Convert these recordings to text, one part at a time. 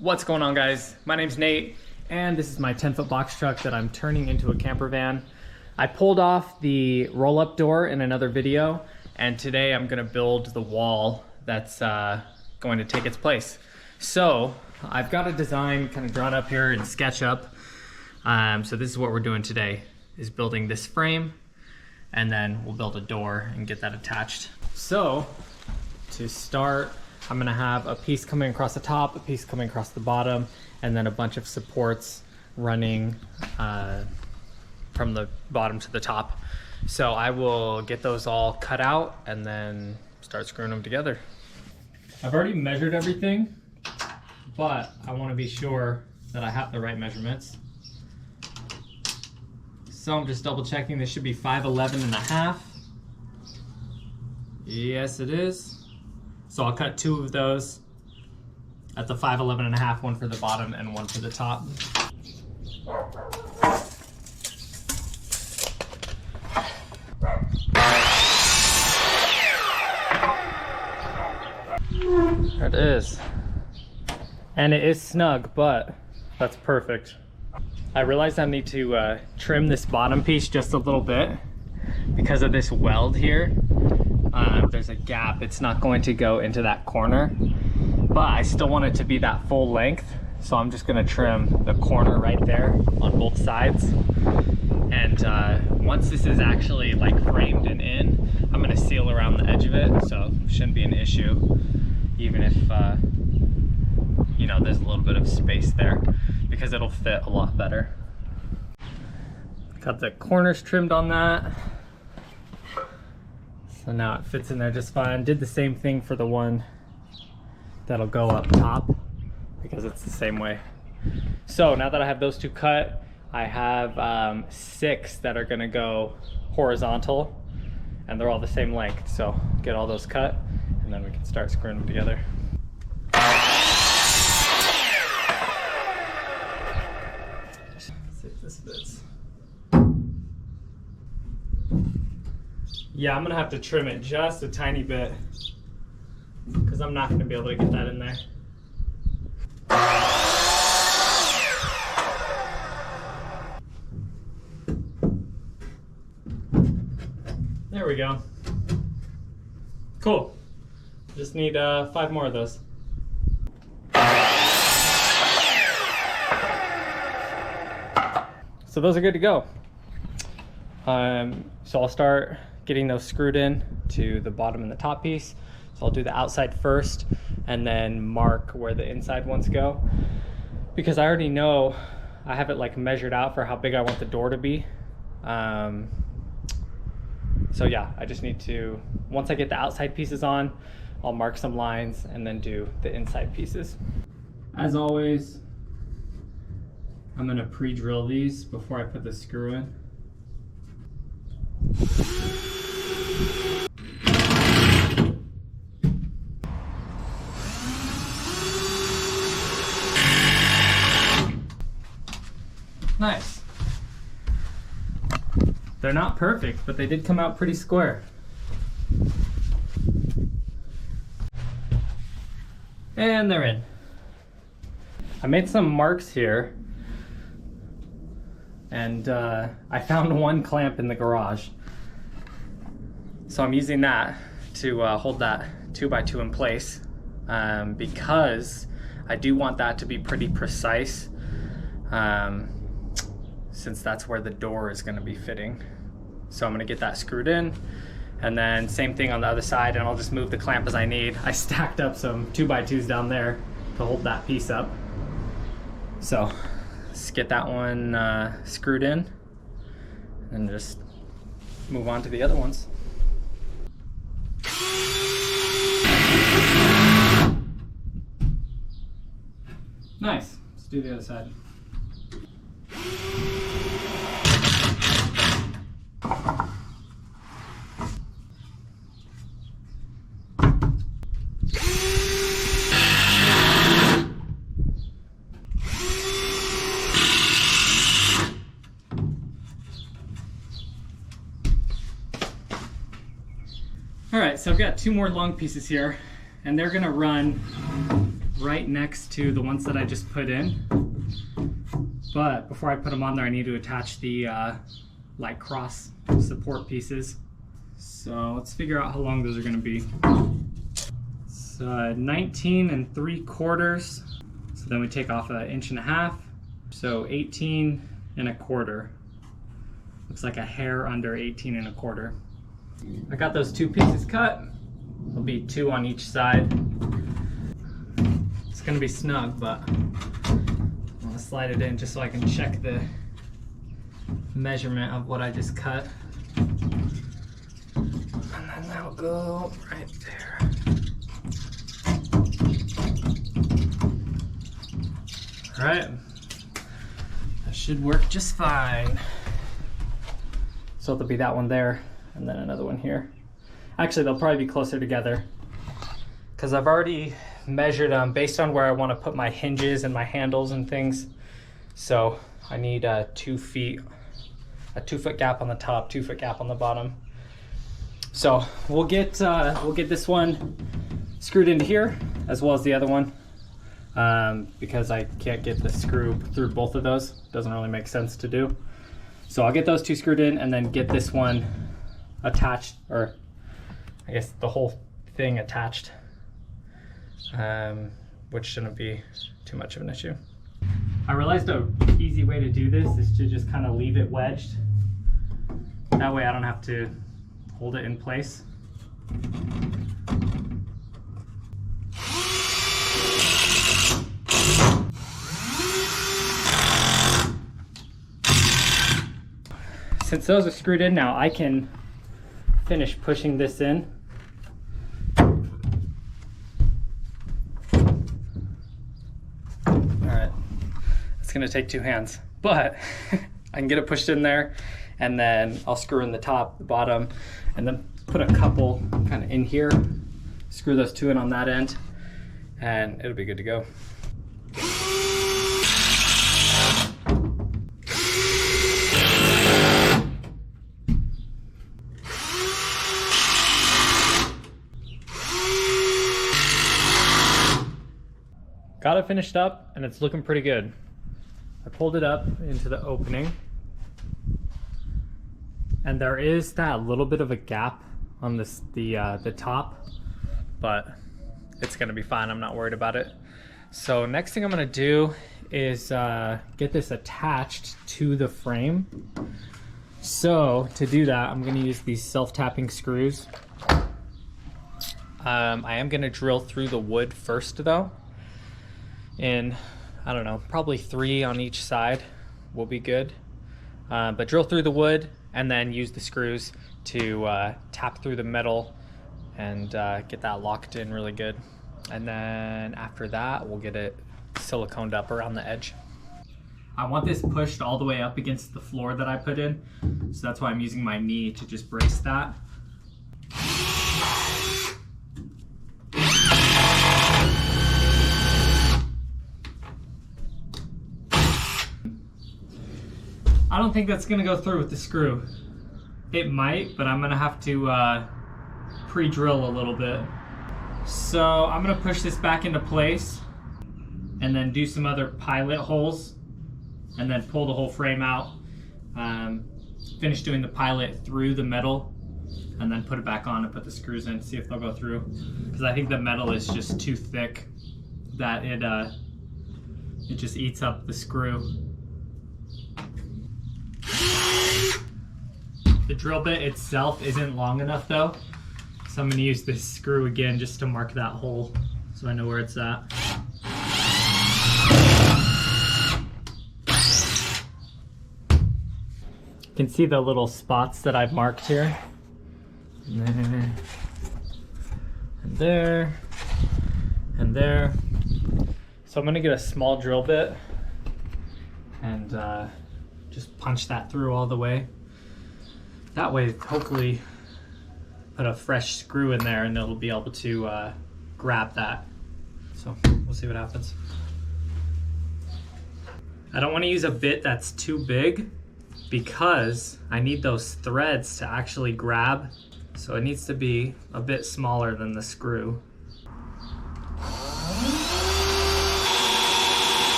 What's going on, guys? My name's Nate, and this is my 10-foot box truck that I'm turning into a camper van. I pulled off the roll-up door in another video, and today I'm gonna build the wall that's going to take its place. So I've got a design kind of drawn up here in SketchUp. So this is what we're doing today, is building this frame, and then we'll build a door and get that attached. So to start, I'm gonna have a piece coming across the top, a piece coming across the bottom, and then a bunch of supports running from the bottom to the top. So I will get those all cut out and then start screwing them together. I've already measured everything, but I wanna be sure that I have the right measurements. So I'm just double checking. This should be 5'11.5". Yes, it is. So I'll cut two of those at the 5'11.5", one for the bottom and one for the top. There it is. And it is snug, but that's perfect. I realized I need to trim this bottom piece just a little bit because of this weld here. There's a gap. It's not going to go into that corner, but I still want it to be that full length. So I'm just gonna trim the corner right there on both sides. And once this is actually like framed and in, I'm gonna seal around the edge of it. So it shouldn't be an issue, even if you know, there's a little bit of space there, because it'll fit a lot better. Got the corners trimmed on that. So now it fits in there just fine. Did the same thing for the one that'll go up top, because it's the same way. So now that I have those two cut, I have 6 that are gonna go horizontal, and they're all the same length. So get all those cut, and then we can start screwing them together. See if this fits. Yeah, I'm gonna have to trim it just a tiny bit because I'm not gonna be able to get that in there. There we go. Cool. Just need 5 more of those. So those are good to go. So I'll start getting those screwed in to the bottom and the top piece. So I'll do the outside first and then mark where the inside ones go, because I already know I have it like measured out for how big I want the door to be. So yeah, I just need to, once I get the outside pieces on, I'll mark some lines and then do the inside pieces. As always, I'm gonna pre-drill these before I put the screw in. Nice. They're not perfect, but they did come out pretty square. And they're in. I made some marks here, and I found one clamp in the garage. So I'm using that to hold that 2x2 in place, because I do want that to be pretty precise, since that's where the door is going to be fitting. So I'm going to get that screwed in, and then same thing on the other side, and I'll just move the clamp as I need. I stacked up some 2x2s down there to hold that piece up. So let's get that one screwed in and just move on to the other ones. Nice. Let's do the other side. All right, so I've got 2 more long pieces here, and they're gonna run right next to the ones that I just put in. But before I put them on there, I need to attach the like cross support pieces. So let's figure out how long those are going to be. It's 19 3/4. So then we take off 1.5 inches. So 18 1/4. Looks like a hair under 18 1/4. I got those 2 pieces cut. There'll be 2 on each side. It's gonna be snug, but I'm gonna slide it in just so I can check the measurement of what I just cut. And then that'll go right there. All right, that should work just fine. So there'll be that one there and then another one here. Actually, they'll probably be closer together because I've already measured them based on where I want to put my hinges and my handles and things. So I need 2 feet, a 2-foot gap on the top, 2-foot gap on the bottom. So we'll get this one screwed into here as well as the other one because I can't get the screw through both of those. Doesn't really make sense to do. So I'll get those 2 screwed in and then get this one attached, or I guess the whole thing attached, which shouldn't be too much of an issue. I realized an easy way to do this is to just kind of leave it wedged. That way I don't have to hold it in place. Since those are screwed in now, I can finish pushing this in. Alright, it's gonna take 2 hands, but I can get it pushed in there, and then I'll screw in the top, the bottom, and then put a couple kind of in here, screw those 2 in on that end, and it'll be good to go. Got it finished up and it's looking pretty good. I pulled it up into the opening and there is that little bit of a gap on this the top, but it's gonna be fine. I'm not worried about it. So next thing I'm gonna do is get this attached to the frame. So to do that, I'm gonna use these self-tapping screws. I am gonna drill through the wood first though. In, I don't know, probably 3 on each side will be good. But drill through the wood and then use the screws to tap through the metal and get that locked in really good. And then after that, we'll get it siliconed up around the edge. I want this pushed all the way up against the floor that I put in. So that's why I'm using my knee to just brace that. I don't think that's gonna go through with the screw. It might, but I'm gonna have to pre-drill a little bit. So I'm gonna push this back into place and then do some other pilot holes and then pull the whole frame out. Finish doing the pilot through the metal and then put it back on and put the screws in, see if they'll go through. Because I think the metal is just too thick that it just eats up the screw. The drill bit itself isn't long enough though, so I'm going to use this screw again just to mark that hole so I know where it's at. You can see the little spots that I've marked here. And there, and there. So I'm going to get a small drill bit and just punch that through all the way. That way, hopefully, put a fresh screw in there and it'll be able to grab that. So we'll see what happens. I don't want to use a bit that's too big because I need those threads to actually grab. So it needs to be a bit smaller than the screw.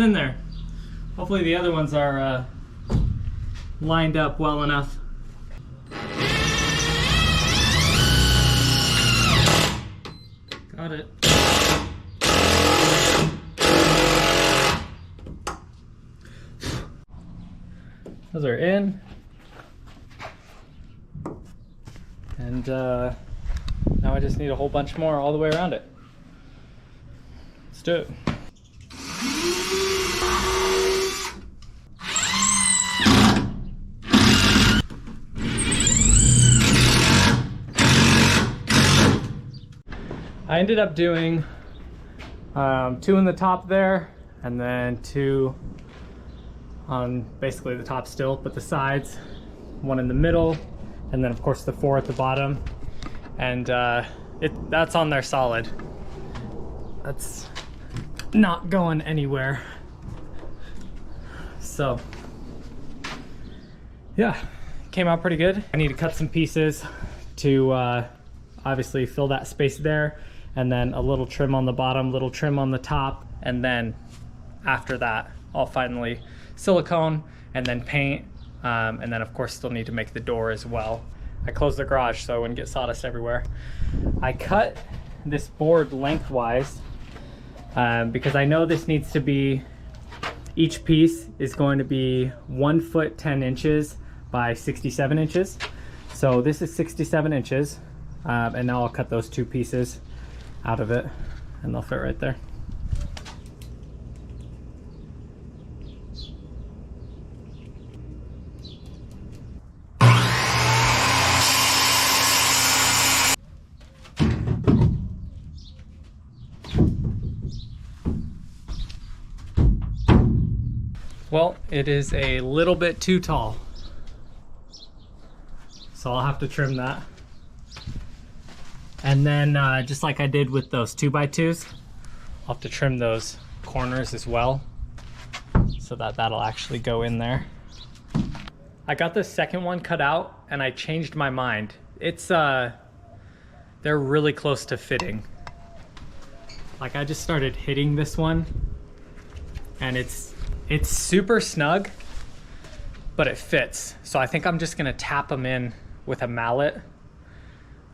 in there. Hopefully the other ones are lined up well enough. Got it. Those are in. And now I just need a whole bunch more all the way around it. Let's do it. I ended up doing 2 in the top there, and then 2 on basically the top still, but the sides, 1 in the middle, and then of course the 4 at the bottom. And that's on there solid. That's not going anywhere. So yeah, came out pretty good. I need to cut some pieces to obviously fill that space there, and then a little trim on the bottom, little trim on the top, and then after that I'll finally silicone and then paint, and then of course still need to make the door as well. I closed the garage so I wouldn't get sawdust everywhere. I cut this board lengthwise because I know this needs to be, each piece is going to be 1 foot 10 inches by 67 inches. So this is 67 inches, and now I'll cut those 2 pieces out of it and they'll fit right there. Well, it is a little bit too tall, so I'll have to trim that. And then just like I did with those 2x2s, I'll have to trim those corners as well so that that'll actually go in there. I got the second one cut out and I changed my mind. It's they're really close to fitting. Like I just started hitting this one and it's super snug, but it fits. So I think I'm just gonna tap them in with a mallet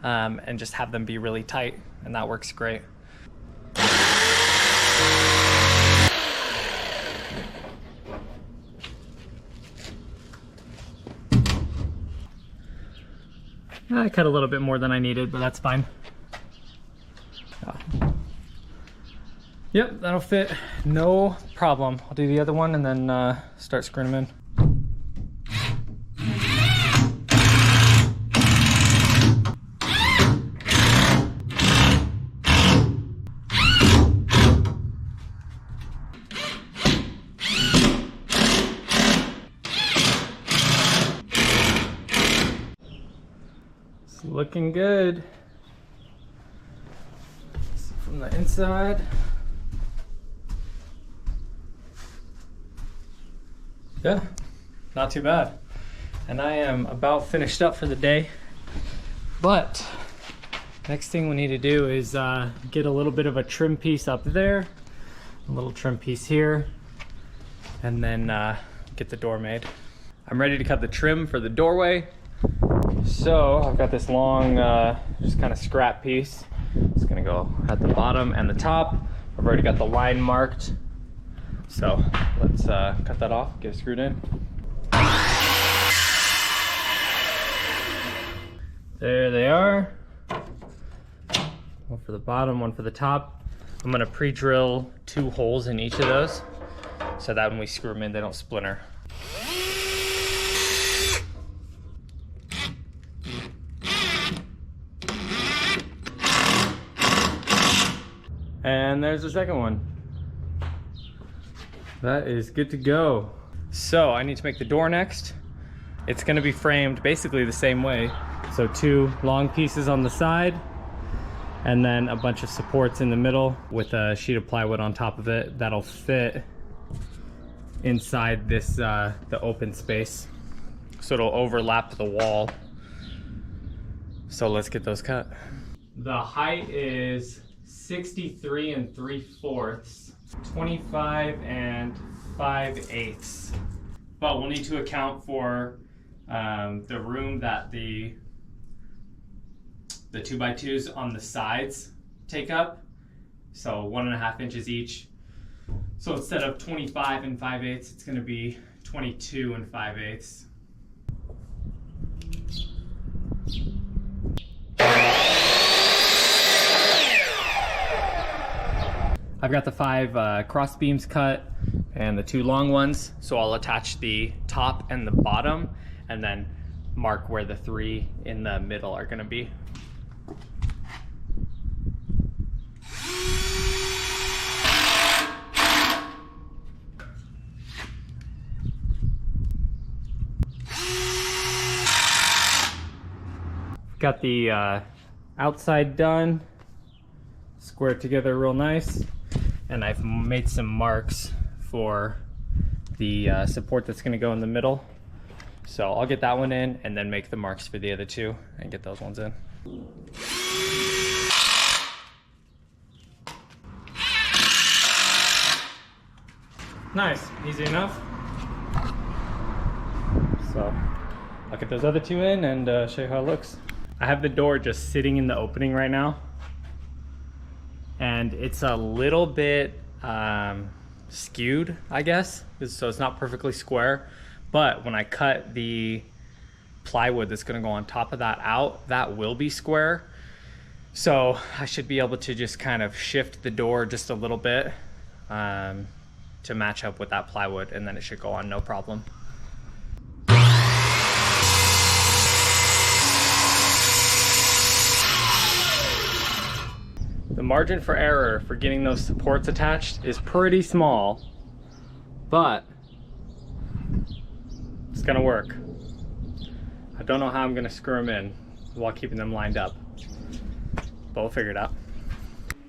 and just have them be really tight, and that works great. I cut a little bit more than I needed, but that's fine. Yep, that'll fit, no problem. I'll do the other one and then start screwing them in. It's looking good. From the inside. Yeah, not too bad. And I am about finished up for the day. But next thing we need to do is get a little bit of a trim piece up there, a little trim piece here, and then get the door made. I'm ready to cut the trim for the doorway. So I've got this long, just kind of scrap piece. It's gonna go at the bottom and the top. I've already got the line marked. So let's cut that off, get it screwed in. There they are. One for the bottom, one for the top. I'm gonna pre-drill 2 holes in each of those so that when we screw them in, they don't splinter. And there's the second one. That is good to go. So I need to make the door next. It's gonna be framed basically the same way. So 2 long pieces on the side, and then a bunch of supports in the middle with a sheet of plywood on top of it that'll fit inside this, the open space. So it'll overlap the wall. So let's get those cut. The height is 63 3/4. 25 and 5/8. But we'll need to account for the room that the 2x2s on the sides take up. So 1.5 inches each. So instead of 25 and 5/8, it's going to be 22 and 5/8. I've got the 5 cross beams cut and the 2 long ones, so I'll attach the top and the bottom and then mark where the 3 in the middle are going to be. Got the outside done, squared together real nice, and I've made some marks for the support that's going to go in the middle. So I'll get that one in and then make the marks for the other 2 and get those ones in. Nice, easy enough. So I'll get those other 2 in and show you how it looks. I have the door just sitting in the opening right now, and it's a little bit skewed, I guess, so it's not perfectly square. But when I cut the plywood that's going to go on top of that out, that will be square. So I should be able to just kind of shift the door just a little bit to match up with that plywood, and then it should go on no problem. The margin for error for getting those supports attached is pretty small, but it's gonna work. I don't know how I'm gonna screw them in while keeping them lined up, but we'll figure it out.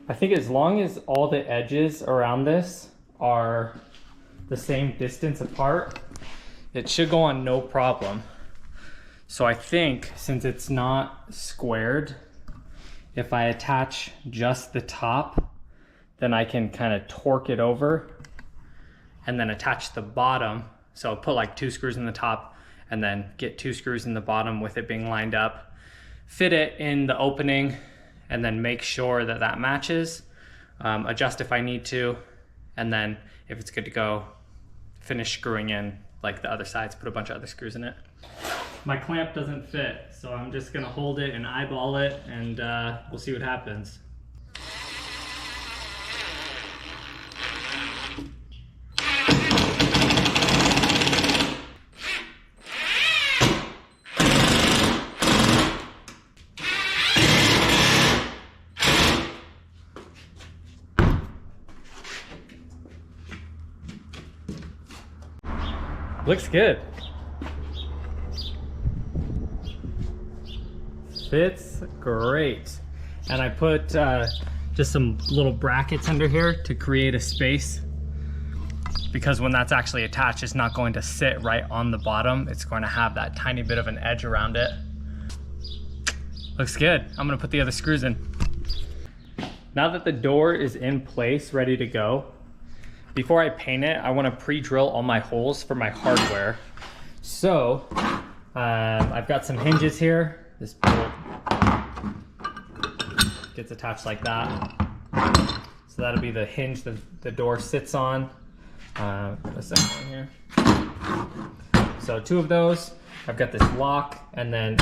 I think as long as all the edges around this are the same distance apart, it should go on no problem. So I think since it's not squared, if I attach just the top, then I can kind of torque it over and then attach the bottom. So I'll put like 2 screws in the top and then get 2 screws in the bottom with it being lined up, fit it in the opening, and then make sure that that matches, adjust if I need to, and then if it's good to go, finish screwing in like the other sides, put a bunch of other screws in it. My clamp doesn't fit, so I'm just gonna hold it and eyeball it, and we'll see what happens. Looks good. Fits great. And I put just some little brackets under here to create a space, because when that's actually attached, it's not going to sit right on the bottom. It's going to have that tiny bit of an edge around it. Looks good. I'm gonna put the other screws in. Now that the door is in place, ready to go, before I paint it, I want to pre-drill all my holes for my hardware. So I've got some hinges here. This bolt gets attached like that. So that'll be the hinge that the door sits on. Put a second one here. So 2 of those. I've got this lock, and then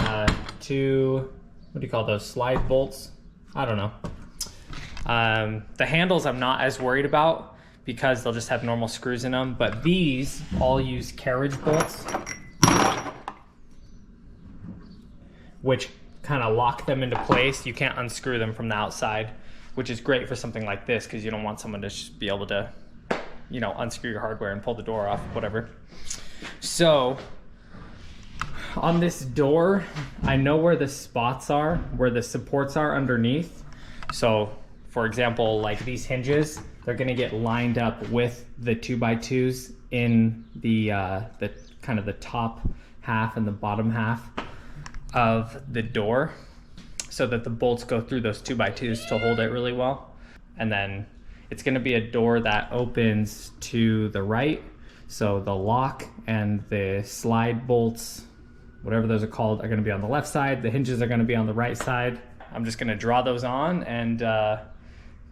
2, what do you call those, slide bolts? I don't know. The handles I'm not as worried about, because they'll just have normal screws in them, but these all use carriage bolts, which kind of lock them into place. You can't unscrew them from the outside, which is great for something like this, because you don't want someone to just be able to, you know, unscrew your hardware and pull the door off, whatever. So on this door, I know where the spots are, where the supports are underneath. So for example, like these hinges, they're gonna get lined up with the 2x2s in the kind of the top half and the bottom half of the door, so that the bolts go through those 2x2s to hold it really well. And then It's gonna be a door that opens to the right. So the lock and the slide bolts, whatever those are called, are gonna be on the left side. The hinges are gonna be on the right side. I'm just gonna draw those on and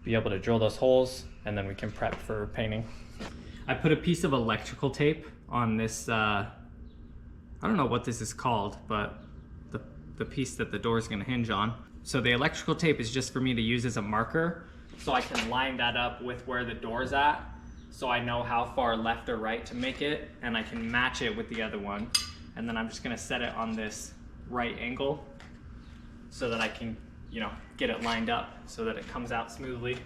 be able to drill those holes, and then we can prep for painting. I put a piece of electrical tape on this, I don't know what this is called, but the piece that the door is gonna hinge on. So the electrical tape is just for me to use as a marker, so I can line that up with where the door's at, so I know how far left or right to make it, and I can match it with the other one. And then I'm just gonna set it on this right angle so that I can, you know, get it lined up so that it comes out smoothly.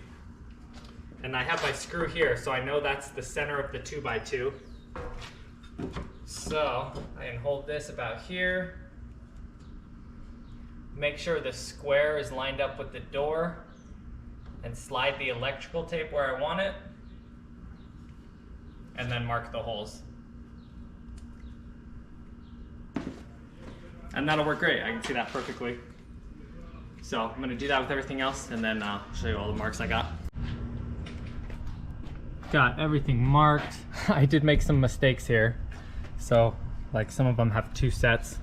And I have my screw here, so I know that's the center of the 2x2. So I can hold this about here, make sure the square is lined up with the door, and slide the electrical tape where I want it, and then mark the holes. And that'll work great. I can see that perfectly. So I'm gonna do that with everything else, and then I'll show you all the marks I got. Got everything marked. I did make some mistakes here. So like some of them have 2 sets,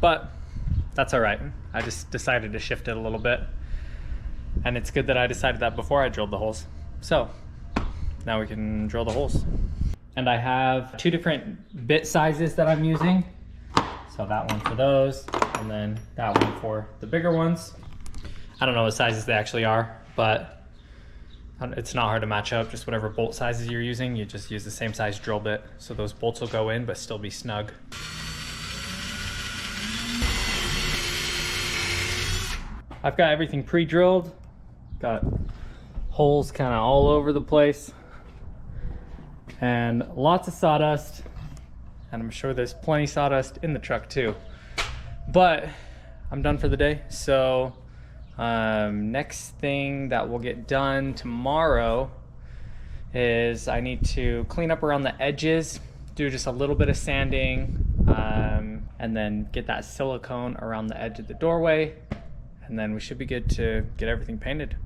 but that's all right. I just decided to shift it a little bit. And it's good that I decided that before I drilled the holes. So now we can drill the holes. And I have 2 different bit sizes that I'm using. So that one for those, and then that one for the bigger ones. I don't know what sizes they actually are, but it's not hard to match up. Just whatever bolt sizes you're using, you just use the same size drill bit. So those bolts will go in, but still be snug. I've got everything pre-drilled. Got holes kind of all over the place. And lots of sawdust. And I'm sure there's plenty of sawdust in the truck too. But I'm done for the day. So next thing that will get done tomorrow is I need to clean up around the edges, do just a little bit of sanding, and then get that silicone around the edge of the doorway. And then we should be good to get everything painted.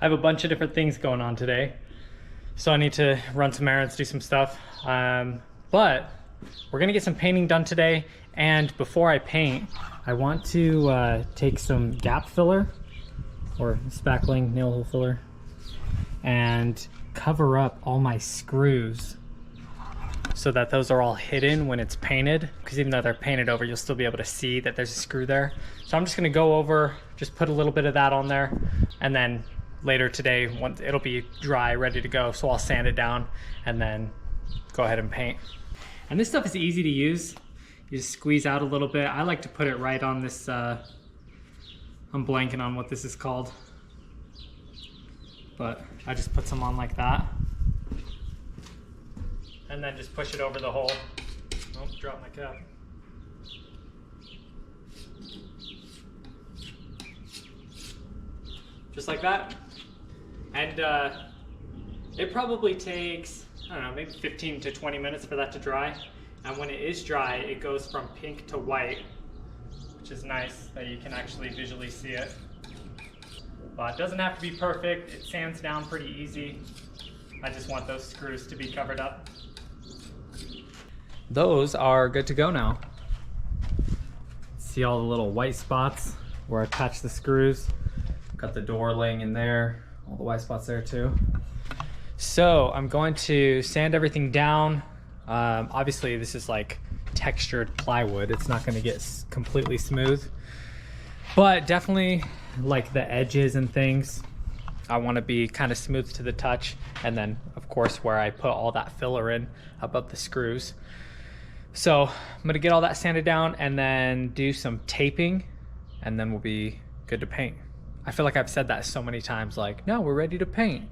I have a bunch of different things going on today. So I need to run some errands, do some stuff. But we're gonna get some painting done today. And before I paint, I want to take some gap filler or spackling nail hole filler and cover up all my screws so that those are all hidden when it's painted. Because even though they're painted over, you'll still be able to see that there's a screw there. So I'm just gonna go over, just put a little bit of that on there, and then later today, once it'll be dry, ready to go, so I'll sand it down and then go ahead and paint. And this stuff is easy to use. You just squeeze out a little bit. I like to put it right on this, I'm blanking on what this is called, but I just put some on like that. And then just push it over the hole. Oh, dropped my cap. Just like that. And it probably takes, I don't know, maybe 15 to 20 minutes for that to dry. And when it is dry, it goes from pink to white, which is nice that you can actually visually see it. But it doesn't have to be perfect. It sands down pretty easy. I just want those screws to be covered up. Those are good to go now. See all the little white spots where I attach the screws. Got the door laying in there, all the white spots there too. So I'm going to sand everything down. Obviously this is like textured plywood. It's not gonna get completely smooth, but definitely like the edges and things, I wanna be kind of smooth to the touch. And then of course where I put all that filler in above the screws. So I'm gonna get all that sanded down and then do some taping, and then we'll be good to paint. I feel like I've said that so many times, like, no, we're ready to paint.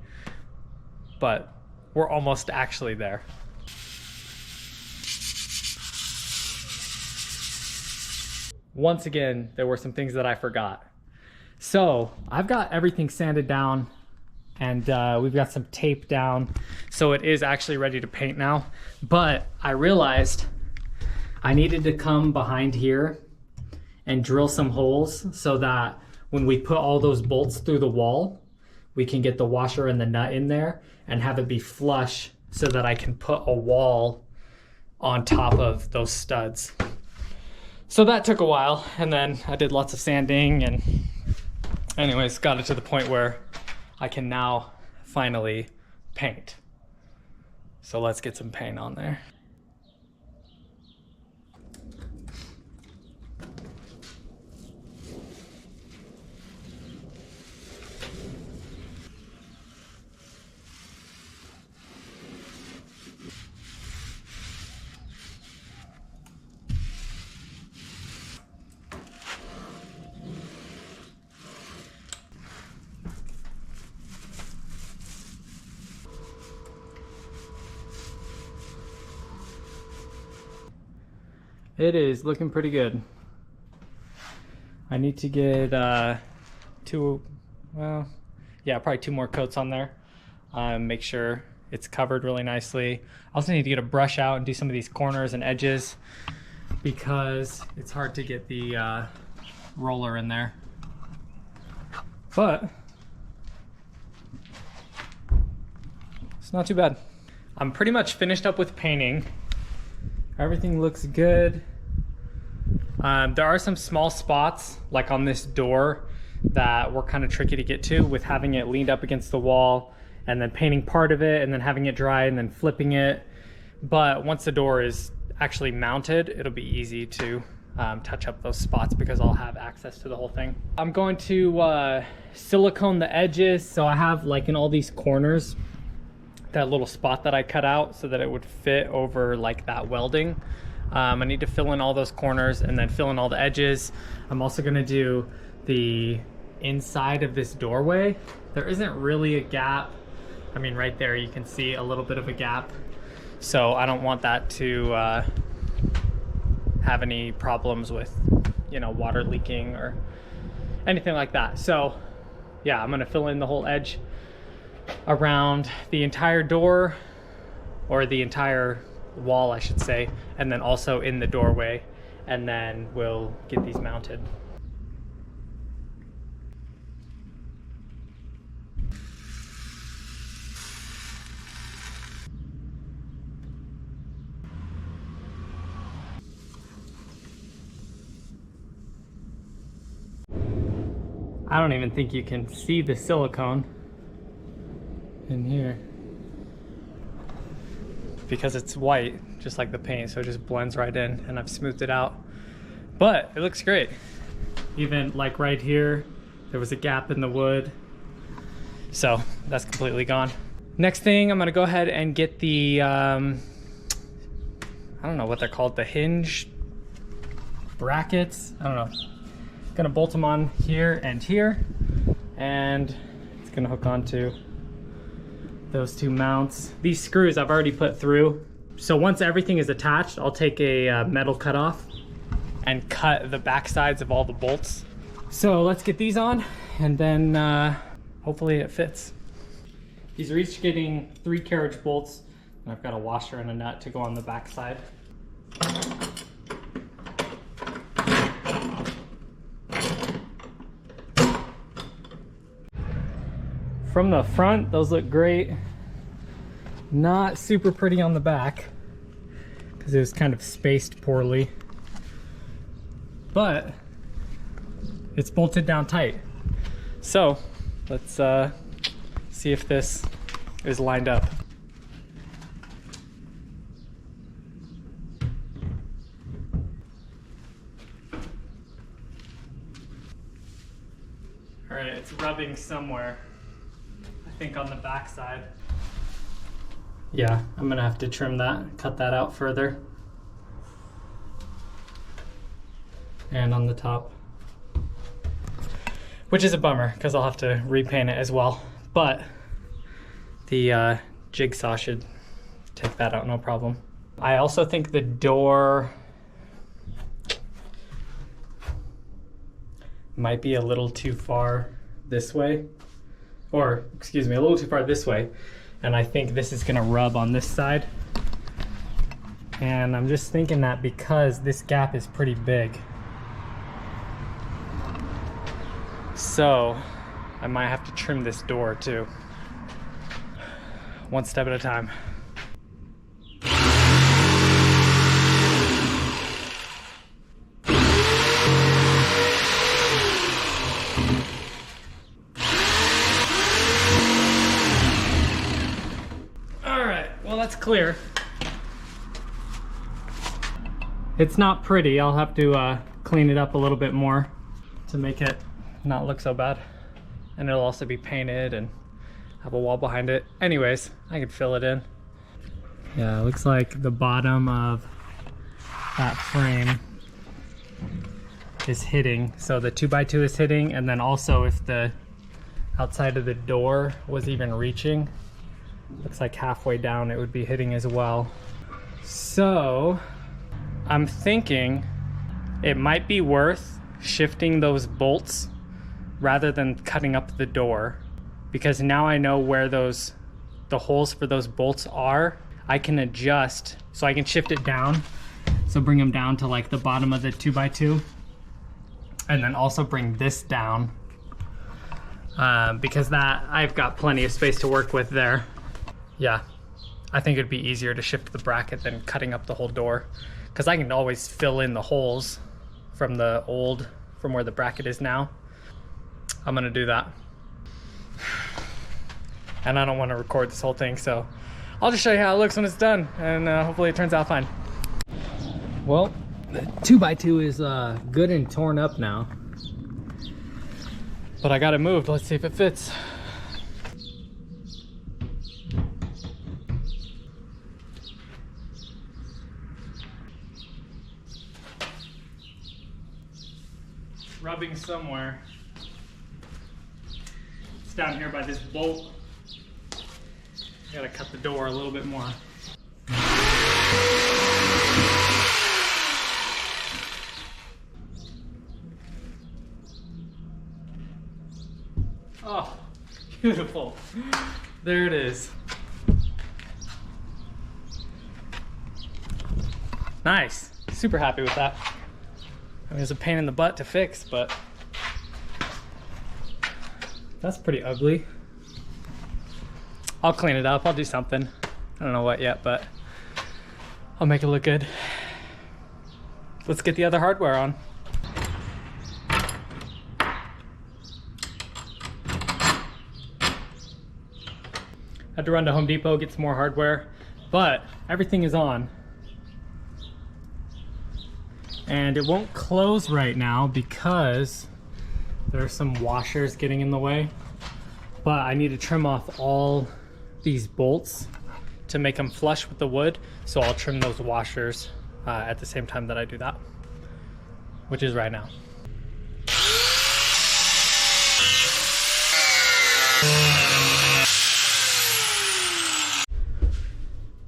But we're almost actually there. Once again, there were some things that I forgot. So I've got everything sanded down, and we've got some tape down. So it is actually ready to paint now. But I realized I needed to come behind here and drill some holes so that when we put all those bolts through the wall, we can get the washer and the nut in there and have it be flush so that I can put a wall on top of those studs. So that took a while, and then I did lots of sanding, and anyways, got it to the point where I can now finally paint. So let's get some paint on there. It is looking pretty good. I need to get probably 2 more coats on there. Make sure it's covered really nicely. I also need to get a brush out and do some of these corners and edges because it's hard to get the roller in there. But it's not too bad. I'm pretty much finished up with painting. Everything looks good. There are some small spots, like on this door, that were kind of tricky to get to with having it leaned up against the wall and then painting part of it and then having it dry and then flipping it. But once the door is actually mounted, it'll be easy to touch up those spots because I'll have access to the whole thing. I'm going to silicone the edges, so I have, like, in all these corners, that little spot that I cut out so that it would fit over like that welding. I need to fill in all those corners and then fill in all the edges. I'm also gonna do the inside of this doorway. There isn't really a gap. I mean, right there you can see a little bit of a gap. So I don't want that to have any problems with, you know, water leaking or anything like that. So yeah, I'm gonna fill in the whole edge around the entire door, or the entire wall I should say, and then also in the doorway, and then we'll get these mounted. I don't even think you can see the silicone in here because it's white, just like the paint, so it just blends right in, and I've smoothed it out. But it looks great. Even like right here, there was a gap in the wood, so that's completely gone. Next thing, I'm gonna go ahead and get the, I don't know what they're called, the hinge brackets, I don't know. Gonna bolt them on here, and it's gonna hook onto those 2 mounts. These screws I've already put through. So once everything is attached, I'll take a metal cutoff and cut the back sides of all the bolts. So let's get these on, and then hopefully it fits. These are each getting 3 carriage bolts, and I've got a washer and a nut to go on the back side. From the front, those look great. Not super pretty on the back because it was kind of spaced poorly, but it's bolted down tight. So let's see if this is lined up. All right, it's rubbing somewhere. I think on the back side. Yeah, I'm gonna have to trim that, cut that out further. And on the top. Which is a bummer, because I'll have to repaint it as well. But the jigsaw should take that out, no problem. I also think the door might be a little too far this way. Or, excuse me, a little too far this way. And I think this is gonna rub on this side. And I'm just thinking that because this gap is pretty big. So, I might have to trim this door too. One step at a time. All right, well, that's clear. It's not pretty. I'll have to clean it up a little bit more to make it not look so bad. And it'll also be painted and have a wall behind it. Anyways, I can fill it in. Yeah, it looks like the bottom of that frame is hitting. So the 2x2 is hitting, and then also if the outside of the door was even reaching, looks like halfway down it would be hitting as well. So I'm thinking it might be worth shifting those bolts rather than cutting up the door, because now I know where the holes for those bolts are. I can adjust, so I can shift it down. So bring them down to like the bottom of the 2x2, and then also bring this down because that I've got plenty of space to work with there. Yeah, I think it'd be easier to shift the bracket than cutting up the whole door, because I can always fill in the holes from where the bracket is now. I'm gonna do that. And I don't want to record this whole thing, so I'll just show you how it looks when it's done, and hopefully it turns out fine. Well, the 2x2 is good and torn up now, but I got it moved. Let's see if it fits. Rubbing somewhere. It's down here by this bolt. Gotta cut the door a little bit more. Oh, beautiful. There it is. Nice. Super happy with that. I mean, it's a pain in the butt to fix, but that's pretty ugly. I'll clean it up. I'll do something. I don't know what yet, but I'll make it look good. Let's get the other hardware on. Had to run to Home Depot, get some more hardware, but everything is on. And it won't close right now because there are some washers getting in the way. But I need to trim off all these bolts to make them flush with the wood. So I'll trim those washers at the same time that I do that, which is right now.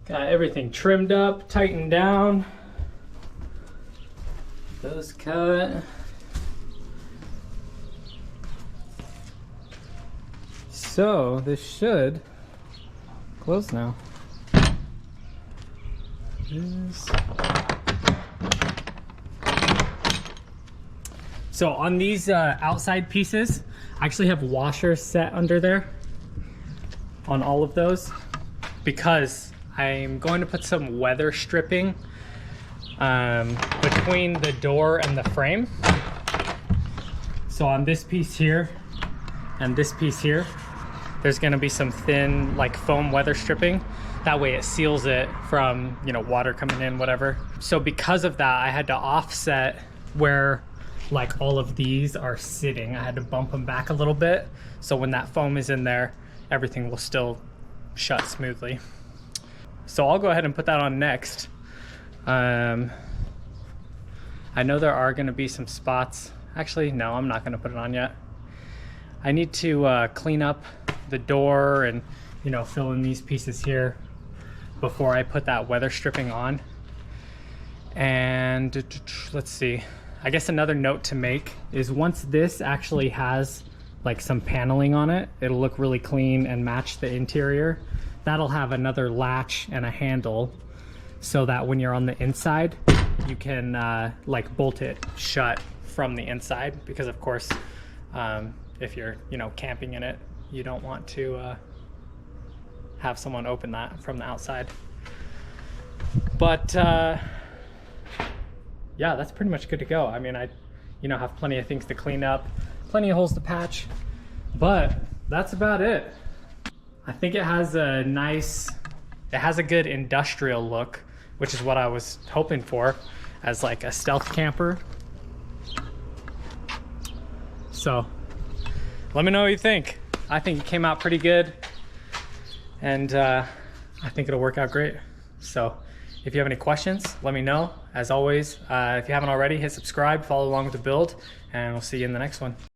Got everything trimmed up, tightened down. Those cut. So this should close now. So on these outside pieces, I actually have washers set under there on all of those, because I'm going to put some weather stripping between the door and the frame. So on this piece here and this piece here, there's going to be some thin like foam weather stripping. That way it seals it from, you know, water coming in, whatever. So because of that, I had to offset where like all of these are sitting. I had to bump them back a little bit, so when that foam is in there, everything will still shut smoothly. So I'll go ahead and put that on next. I know there are going to be some spots. Actually, no, I'm not going to put it on yet. I need to clean up the door and, you know, fill in these pieces here before I put that weather stripping on. And let's see. I guess another note to make is once this actually has like some paneling on it, it'll look really clean and match the interior. That'll have another latch and a handle so that when you're on the inside, you can like bolt it shut from the inside, because of course if you're, you know, camping in it. You don't want to have someone open that from the outside. But yeah, that's pretty much good to go. I mean, I, you know, have plenty of things to clean up, plenty of holes to patch, but that's about it. I think it has a nice, it has a good industrial look, which is what I was hoping for as like a stealth camper. So let me know what you think. I think it came out pretty good, and I think it'll work out great. So if you have any questions, let me know. As always, if you haven't already, hit subscribe, follow along with the build, and we'll see you in the next one.